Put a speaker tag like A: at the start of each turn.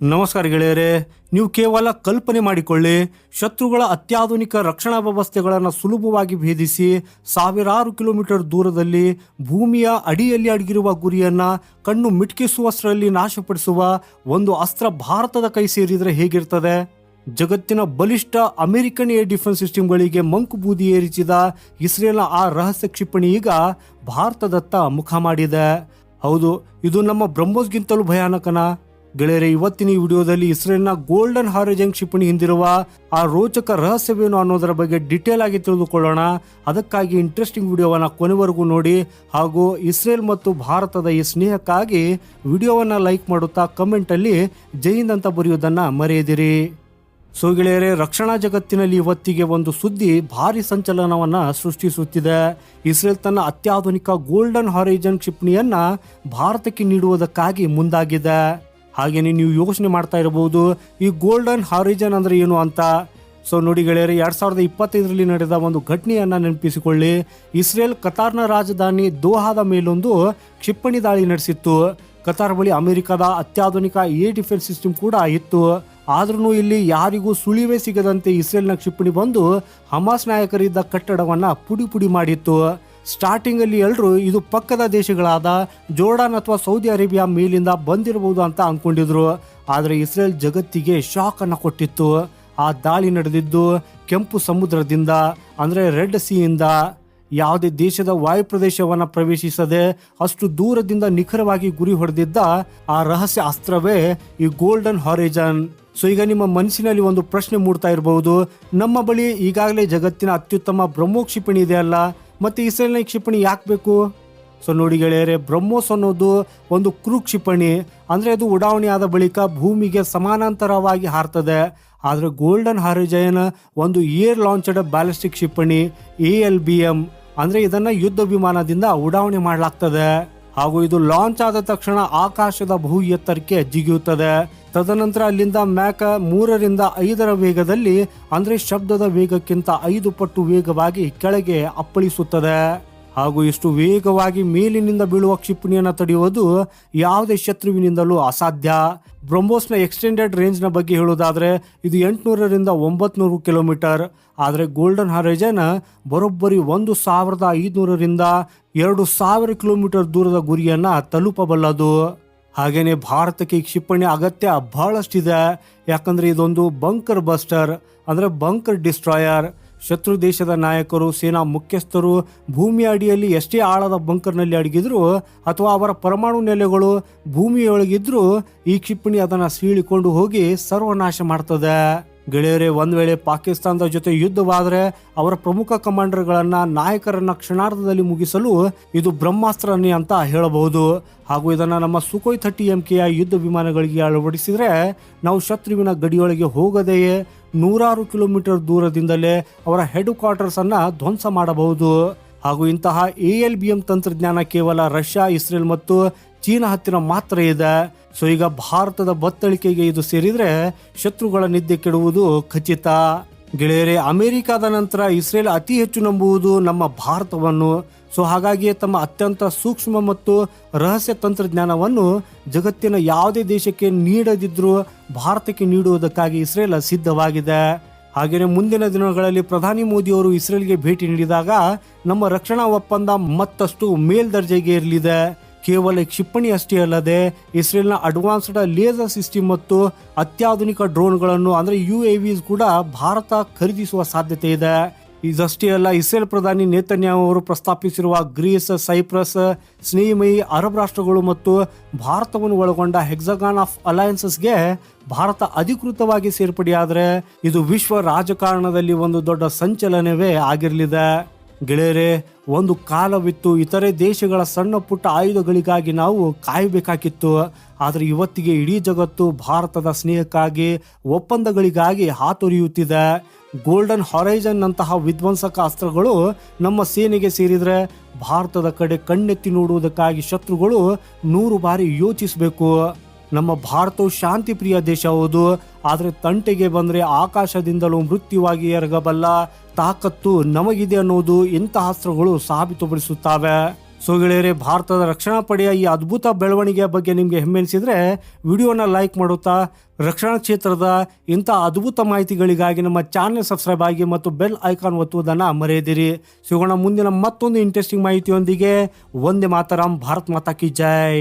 A: ನಮಸ್ಕಾರ ಗೆಳೆಯರೇ, ನೀವು ಕೇವಲ ಕಲ್ಪನೆ ಮಾಡಿಕೊಳ್ಳಿ. ಶತ್ರುಗಳ ಅತ್ಯಾಧುನಿಕ ರಕ್ಷಣಾ ವ್ಯವಸ್ಥೆಗಳನ್ನು ಸುಲಭವಾಗಿ ಭೇದಿಸಿ ಸಾವಿರಾರು ಕಿಲೋಮೀಟರ್ ದೂರದಲ್ಲಿ ಭೂಮಿಯ ಅಡಿಯಲ್ಲಿ ಅಡಗಿರುವ ಗುರಿಯನ್ನ ಕಣ್ಣು ಮಿಟಕಿಸುವಷ್ಟರಲ್ಲಿ ನಾಶಪಡಿಸುವ ಒಂದು ಅಸ್ತ್ರ ಭಾರತದ ಕೈ ಸೇರಿದರೆ ಹೇಗಿರ್ತದೆ? ಜಗತ್ತಿನ ಬಲಿಷ್ಠ ಅಮೆರಿಕನ್ ಏರ್ ಡಿಫೆನ್ಸ್ ಸಿಸ್ಟಮ್ಗಳಿಗೆ ಮಂಕು ಬೂದಿ ಏರಿಸಿದ ಇಸ್ರೇಲ್ನ ಆ ರಹಸ್ಯ ಕ್ಷಿಪಣಿ ಈಗ ಭಾರತದತ್ತ ಮುಖ ಮಾಡಿದೆ. ಹೌದು, ಇದು ನಮ್ಮ ಬ್ರಹ್ಮೋಸ್ಗಿಂತಲೂ ಭಯಾನಕನ. ಗೆಳೆಯರೆ, ಇವತ್ತಿನ ಈ ವಿಡಿಯೋದಲ್ಲಿ ಇಸ್ರೇಲ್ನ ಗೋಲ್ಡನ್ ಹಾರಿಜನ್ ಕ್ಷಿಪಣಿ ಹಿಂದಿರುವ ಆ ರೋಚಕ ರಹಸ್ಯವೇನು ಅನ್ನೋದರ ಬಗ್ಗೆ ಡಿಟೇಲ್ ಆಗಿ ತಿಳಿದುಕೊಳ್ಳೋಣ. ಅದಕ್ಕಾಗಿ ಇಂಟ್ರೆಸ್ಟಿಂಗ್ ವಿಡಿಯೋವನ್ನ ಕೊನೆವರೆಗೂ ನೋಡಿ, ಹಾಗೂ ಇಸ್ರೇಲ್ ಮತ್ತು ಭಾರತದ ಈ ಸ್ನೇಹಕ್ಕಾಗಿ ವಿಡಿಯೋವನ್ನ ಲೈಕ್ ಮಾಡುತ್ತಾ ಕಮೆಂಟ್ ಅಲ್ಲಿ ಜೈ ಹಿಂದ್ ಅಂತ ಬರೆಯುವುದನ್ನ ಮರೆಯದಿರಿ. ಸೊ ಗೆಳೆಯರೆ, ರಕ್ಷಣಾ ಜಗತ್ತಿನಲ್ಲಿ ಇವತ್ತಿಗೆ ಒಂದು ಸುದ್ದಿ ಭಾರಿ ಸಂಚಲನವನ್ನ ಸೃಷ್ಟಿಸುತ್ತಿದೆ. ಇಸ್ರೇಲ್ ತನ್ನ ಅತ್ಯಾಧುನಿಕ ಗೋಲ್ಡನ್ ಹಾರಿಜನ್ ಕ್ಷಿಪಣಿಯನ್ನ ಭಾರತಕ್ಕೆ ನೀಡುವುದಕ್ಕಾಗಿ ಮುಂದಾಗಿದೆ. ಹಾಗೇನೆ ನೀವು ಯೋಚನೆ ಮಾಡ್ತಾ ಇರಬಹುದು, ಈ ಗೋಲ್ಡನ್ ಹಾರಿಜನ್ ಅಂದ್ರೆ ಏನು ಅಂತ. ಸೊ ನೋಡಿ ಗೆಳೆಯರೆ, 2025ರಲ್ಲಿ ನಡೆದ ಒಂದು ಘಟನೆಯನ್ನ ನೆನಪಿಸಿಕೊಳ್ಳಿ. ಇಸ್ರೇಲ್ ಕತಾರ್ನ ರಾಜಧಾನಿ ದೋಹಾದ ಮೇಲೊಂದು ಕ್ಷಿಪಣಿ ದಾಳಿ ನಡೆಸಿತ್ತು. ಕತಾರ್ ಬಳಿ ಅಮೆರಿಕದ ಅತ್ಯಾಧುನಿಕ ಏರ್ ಡಿಫೆನ್ಸ್ ಸಿಸ್ಟಮ್ ಕೂಡ ಇತ್ತು. ಆದ್ರೂ ಇಲ್ಲಿ ಯಾರಿಗೂ ಸುಳಿವೇ ಸಿಗದಂತೆ ಇಸ್ರೇಲ್ನ ಕ್ಷಿಪಣಿ ಬಂದು ಹಮಾಸ್ ನಾಯಕರಿದ್ದ ಕಟ್ಟಡವನ್ನ ಪುಡಿ ಪುಡಿ ಮಾಡಿತ್ತು. ಸ್ಟಾರ್ಟಿಂಗ್ ಅಲ್ಲಿ ಎಲ್ಲರೂ ಇದು ಪಕ್ಕದ ದೇಶಗಳಾದ ಜೋರ್ಡಾನ್ ಅಥವಾ ಸೌದಿ ಅರೇಬಿಯಾ ಮೇಲಿಂದ ಬಂದಿರಬಹುದು ಅಂತ ಅನ್ಕೊಂಡಿದ್ರು. ಆದ್ರೆ ಇಸ್ರೇಲ್ ಜಗತ್ತಿಗೆ ಶಾಕ್ ಅನ್ನ ಕೊಟ್ಟಿತ್ತು. ಆ ದಾಳಿ ನಡೆದಿದ್ದು ಕೆಂಪು ಸಮುದ್ರದಿಂದ, ಅಂದ್ರೆ ರೆಡ್ ಸೀಯಿಂದ. ಯಾವುದೇ ದೇಶದ ವಾಯು ಪ್ರದೇಶವನ್ನ ಪ್ರವೇಶಿಸದೆ ಅಷ್ಟು ದೂರದಿಂದ ನಿಖರವಾಗಿ ಗುರಿ ಹೊಡೆದಿದ್ದ ಆ ರಹಸ್ಯ ಅಸ್ತ್ರವೇ ಈ ಗೋಲ್ಡನ್ ಹಾರಿಜನ್. ಸೊ ಈಗ ನಿಮ್ಮ ಮನಸ್ಸಿನಲ್ಲಿ ಒಂದು ಪ್ರಶ್ನೆ ಮೂಡ್ತಾ ಇರಬಹುದು, ನಮ್ಮ ಬಳಿ ಈಗಾಗಲೇ ಜಗತ್ತಿನ ಅತ್ಯುತ್ತಮ ಬ್ರಹ್ಮೋಸ್ ಕ್ಷಿಪಣಿ ಇದೆ ಅಲ್ಲ, ಮತ್ತೆ ಇಸ್ರೇಲ್ನ ಕ್ಷಿಪಣಿ ಯಾಕೆ ಬೇಕು? ಸೊ ನೋಡಿ ಗೆಳೆಯರೆ, ಬ್ರಹ್ಮೋಸ್ ಅನ್ನೋದು ಒಂದು ಕ್ರೂ ಕ್ಷಿಪಣಿ. ಅಂದ್ರೆ ಅದು ಉಡಾವಣೆ ಆದ ಬಳಿಕ ಭೂಮಿಗೆ ಸಮಾನಾಂತರವಾಗಿ ಹಾರ್ತದೆ. ಆದ್ರೆ ಗೋಲ್ಡನ್ ಹಾರಿಜನ್ ಒಂದು ಏರ್ ಲಾಂಚ್ಡ್ ಬ್ಯಾಲಿಸ್ಟಿಕ್ ಕ್ಷಿಪಣಿ, ALBM. ಅಂದ್ರೆ ಇದನ್ನ ಯುದ್ಧ ವಿಮಾನದಿಂದ ಉಡಾವಣೆ ಮಾಡಲಾಗ್ತದೆ. ಹಾಗೂ ಇದು ಲಾಂಚ್ ಆದ ತಕ್ಷಣ ಆಕಾಶದ ಬಹು ಎತ್ತರಕ್ಕೆ ಜಿಗಿಯುತ್ತದೆ. ತದನಂತರ ಅಲ್ಲಿಂದ ಮ್ಯಾಕ್ 3ರಿಂದ 5 ವೇಗದಲ್ಲಿ, ಅಂದ್ರೆ ಶಬ್ದದ ವೇಗಕ್ಕಿಂತ 5 ಪಟ್ಟು ವೇಗವಾಗಿ ಕೆಳಗೆ ಅಪ್ಪಳಿಸುತ್ತದೆ. ಹಾಗೂ ಇಷ್ಟು ವೇಗವಾಗಿ ಮೇಲಿನಿಂದ ಬೀಳುವ ಕ್ಷಿಪಣಿಯನ್ನು ತಡೆಯುವುದು ಯಾವುದೇ ಶತ್ರುವಿನಿಂದಲೂ ಅಸಾಧ್ಯ. ಬ್ರಹ್ಮೋಸ್ನ ಎಕ್ಸ್ಟೆಂಡೆಡ್ ರೇಂಜ್ನ ಬಗ್ಗೆ ಹೇಳುವುದಾದ್ರೆ ಇದು 800ರಿಂದ 900 ಕಿಲೋಮೀಟರ್. ಆದರೆ ಗೋಲ್ಡನ್ ಹಾರಿಜನ್ ಬರೋಬ್ಬರಿ 1500ರಿಂದ 2000 ಕಿಲೋಮೀಟರ್ ದೂರದ ಗುರಿಯನ್ನ ತಲುಪಬಲ್ಲದು. ಹಾಗೇನೆ ಭಾರತಕ್ಕೆ ಈ ಕ್ಷಿಪಣಿ ಅಗತ್ಯ ಬಹಳಷ್ಟಿದೆ. ಯಾಕಂದ್ರೆ ಇದೊಂದು ಬಂಕರ್ ಬಸ್ಟರ್, ಅಂದ್ರೆ ಬಂಕರ್ ಡಿಸ್ಟ್ರಾಯರ್. ಶತ್ರು ದೇಶದ ನಾಯಕರು, ಸೇನಾ ಮುಖ್ಯಸ್ಥರು ಭೂಮಿಯ ಅಡಿಯಲ್ಲಿ ಎಷ್ಟೇ ಆಳದ ಬಂಕರ್ನಲ್ಲಿ ಅಡಗಿದ್ರು ಅಥವಾ ಅವರ ಪರಮಾಣು ನೆಲೆಗಳು ಭೂಮಿಯೊಳಗಿದ್ರು ಈ ಕ್ಷಿಪಣಿ ಅದನ್ನ ಸೀಳಿಕೊಂಡು ಹೋಗಿ ಸರ್ವನಾಶ ಮಾಡ್ತದೆ. ಗೆಳೆಯರೇ, ಒಂದ್ ವೇಳೆ ಪಾಕಿಸ್ತಾನದ ಜೊತೆ ಯುದ್ಧವಾದ್ರೆ ಅವರ ಪ್ರಮುಖ ಕಮಾಂಡರ್ಗಳನ್ನ, ನಾಯಕರನ್ನ ಕ್ಷಣಾರ್ಧದಲ್ಲಿ ಮುಗಿಸಲು ಇದು ಬ್ರಹ್ಮಾಸ್ತ್ರನೇ ಅಂತ ಹೇಳಬಹುದು. ಹಾಗೂ ಇದನ್ನ ನಮ್ಮ ಸುಖೋಯ್ 30 MKಯ ಯುದ್ಧ ವಿಮಾನಗಳಿಗೆ ಅಳವಡಿಸಿದ್ರೆ ನಾವು ಶತ್ರುವಿನ ಗಡಿಯೊಳಗೆ ಹೋಗದೆಯೇ 100 ಕಿಲೋಮೀಟರ್ ದೂರದಿಂದಲೇ ಅವರ ಹೆಡ್ ಕ್ವಾರ್ಟರ್ಸ್ ಅನ್ನ ಧ್ವಂಸ ಮಾಡಬಹುದು. ಹಾಗೂ ಇಂತಹ ALBM ತಂತ್ರಜ್ಞಾನ ಕೇವಲ ರಷ್ಯಾ, ಇಸ್ರೇಲ್ ಮತ್ತು ಚೀನಾ ಹತ್ತಿರ ಮಾತ್ರ ಇದೆ. ಸೊ ಈಗ ಭಾರತದ ಬತ್ತಳಿಕೆಗೆ ಇದು ಸೇರಿದ್ರೆ ಶತ್ರುಗಳ ನಿದ್ದೆ ಕೆಡುವುದು ಖಚಿತ. ಗೆಳೆಯರೇ, ಅಮೆರಿಕದ ನಂತರ ಇಸ್ರೇಲ್ ಅತಿ ಹೆಚ್ಚು ನಂಬುವುದು ನಮ್ಮ ಭಾರತವನ್ನು. ಸೊ ಹಾಗಾಗಿ ತಮ್ಮ ಅತ್ಯಂತ ಸೂಕ್ಷ್ಮ ಮತ್ತು ರಹಸ್ಯ ತಂತ್ರಜ್ಞಾನವನ್ನು ಜಗತ್ತಿನ ಯಾವುದೇ ದೇಶಕ್ಕೆ ನೀಡದಿದ್ರೂ ಭಾರತಕ್ಕೆ ನೀಡುವುದಕ್ಕಾಗಿ ಇಸ್ರೇಲ್ ಸಿದ್ಧವಾಗಿದೆ. ಹಾಗೆಯೇ ಮುಂದಿನ ದಿನಗಳಲ್ಲಿ ಪ್ರಧಾನಿ ಮೋದಿಯವರು ಇಸ್ರೇಲ್ಗೆ ಭೇಟಿ ನೀಡಿದಾಗ ನಮ್ಮ ರಕ್ಷಣಾ ಒಪ್ಪಂದ ಮತ್ತಷ್ಟು ಮೇಲ್ದರ್ಜೆಗೆ ಇರಲಿದೆ. ಕೇವಲ ಕ್ಷಿಪಣಿ ಅಷ್ಟೇ ಅಲ್ಲದೆ ಇಸ್ರೇಲ್ನ ಅಡ್ವಾನ್ಸ್ಡ್ ಲೇಸರ್ ಸಿಸ್ಟಮ್ ಮತ್ತು ಅತ್ಯಾಧುನಿಕ ಡ್ರೋನ್ಗಳನ್ನು, ಅಂದ್ರೆ UAVs ಕೂಡ ಭಾರತ ಖರೀದಿಸುವ ಸಾಧ್ಯತೆ ಇದೆ. ಇದಷ್ಟೇ ಅಲ್ಲ, ಇಸ್ರೇಲ್ ಪ್ರಧಾನಿ ನೇತನ್ಯಾಹು ಅವರು ಪ್ರಸ್ತಾಪಿಸಿರುವ ಗ್ರೀಸ್, ಸೈಪ್ರಸ್, ಸ್ನೇಹಿಮಯಿ ಅರಬ್ ರಾಷ್ಟ್ರಗಳು ಮತ್ತು ಭಾರತವನ್ನು ಒಳಗೊಂಡ ಹೆಕ್ಸಾಗಾನ್ ಆಫ್ ಅಲಯನ್ಸಸ್ಗೆ ಭಾರತ ಅಧಿಕೃತವಾಗಿ ಸೇರ್ಪಡೆಯಾದರೆ ಇದು ವಿಶ್ವ ರಾಜಕಾರಣದಲ್ಲಿ ಒಂದು ದೊಡ್ಡ ಸಂಚಲನವೇ ಆಗಿರಲಿದೆ. ಗೆಳೆಯರೇ, ಒಂದು ಕಾಲವಿತ್ತು ಇತರೆ ದೇಶಗಳ ಸಣ್ಣ ಪುಟ್ಟ ಆಯುಧಗಳಿಗಾಗಿ ನಾವು ಕಾಯಬೇಕಾಗಿತ್ತು. ಆದರೆ ಇವತ್ತಿಗೆ ಇಡೀ ಜಗತ್ತು ಭಾರತದ ಸ್ನೇಹಕ್ಕಾಗಿ, ಒಪ್ಪಂದಗಳಿಗಾಗಿ ಹಾತೊರೆಯುತ್ತಿದೆ. ಗೋಲ್ಡನ್ ಹಾರಿಜನ್ ನಂತಹ ವಿಧ್ವಂಸಕ ಅಸ್ತ್ರಗಳು ನಮ್ಮ ಸೇನೆಗೆ ಸೇರಿದ್ರೆ ಭಾರತದ ಕಡೆ ಕಣ್ಣೆತ್ತಿ ನೋಡುವುದಕ್ಕಾಗಿ ಶತ್ರುಗಳು 100 ಬಾರಿ ಯೋಚಿಸಬೇಕು. ನಮ್ಮ ಭಾರತವು ಶಾಂತಿ ಪ್ರಿಯ ದೇಶ ಹೌದು, ಆದರೆ ತಂಟೆಗೆ ಬಂದ್ರೆ ಆಕಾಶದಿಂದಲೂ ಮೃತ್ಯುವಾಗಿ ಎರಗಬಲ್ಲ ತಾಕತ್ತು ನಮಗಿದೆ ಅನ್ನೋದು ಇಂತಹ ಅಸ್ತ್ರಗಳು ಸಾಬೀತುಪಡಿಸುತ್ತವೆ. ಸೊ ಗೆಳೆಯರೆ, ಭಾರತದ ರಕ್ಷಣಾ ಪಡೆಯ ಈ ಅದ್ಭುತ ಬೆಳವಣಿಗೆಯ ಬಗ್ಗೆ ನಿಮಗೆ ಹೆಮ್ಮೆ ಎನಿಸಿದರೆ ವಿಡಿಯೋನ ಲೈಕ್ ಮಾಡುತ್ತಾ ರಕ್ಷಣಾ ಕ್ಷೇತ್ರದ ಇಂಥ ಅದ್ಭುತ ಮಾಹಿತಿಗಳಿಗಾಗಿ ನಮ್ಮ ಚಾನೆಲ್ ಸಬ್ಸ್ಕ್ರೈಬ್ ಆಗಿ ಮತ್ತು ಬೆಲ್ ಐಕಾನ್ ಒತ್ತುವುದನ್ನು ಮರೆಯದಿರಿ. ಸಿಗೋಣ ಮುಂದಿನ ಮತ್ತೊಂದು ಇಂಟ್ರೆಸ್ಟಿಂಗ್ ಮಾಹಿತಿಯೊಂದಿಗೆ. ವಂದೇ ಮಾತರಂ. ಭಾರತ್ ಮಾತಾ ಕಿ ಜೈ.